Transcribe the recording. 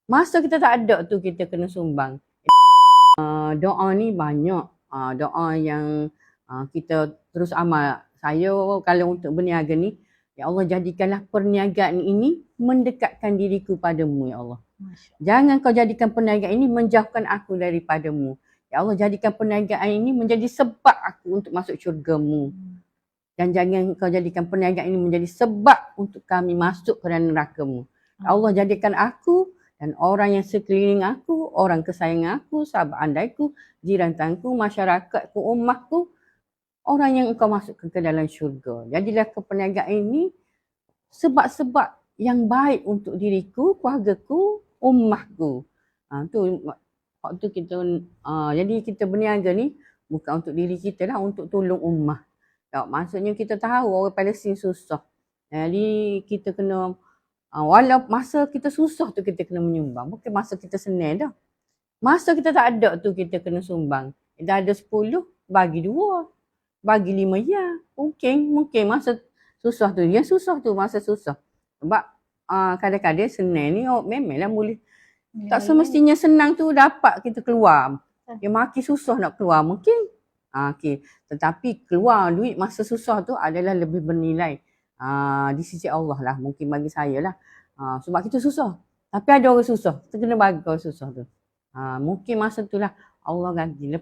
Masa kita tak ada tu kita kena sumbang. Doa ni banyak. Doa yang kita terus amal. Saya kalau untuk berniaga ni, ya Allah jadikanlah perniagaan ini mendekatkan diriku padamu ya Allah. Jangan kau jadikan perniagaan ini menjauhkan aku daripadamu. Ya Allah jadikan perniagaan ini menjadi sebab aku untuk masuk syurga-Mu. Dan jangan kau jadikan perniagaan ini menjadi sebab untuk kami masuk ke dalam neraka-Mu. Ya Allah jadikan aku dan orang yang sekeliling aku, orang kesayangan aku, sahabat andaiku, jiran tangku, masyarakatku, ummahku, orang yang engkau masukkan ke dalam syurga. Jadilah perniagaan ini sebab-sebab yang baik untuk diriku, keluargaku, ummahku. Tu waktu kita jadi kita berniaga ni bukan untuk diri kita lah, untuk tolong ummah. Maksudnya kita tahu orang Palestin susah. Jadi kita kena walau masa kita susah tu kita kena menyumbang. Bukan masa kita senang dah. Masa kita tak ada tu kita kena sumbang. Dah ada 10, bagi 2. Bagi 5 ya. Mungkin masa susah tu. Yang susah tu masa susah. Sebab kadang-kadang senang ni memanglah boleh. Tak semestinya senang tu dapat kita keluar. Yang makin susah nak keluar mungkin. Okay. Tetapi keluar duit masa susah tu adalah lebih bernilai. Di sisi Allah lah. Mungkin bagi saya lah. Sebab kita susah. Tapi ada orang susah. Kita kena bagi orang susah tu. Mungkin masa tu lah Allah ganti.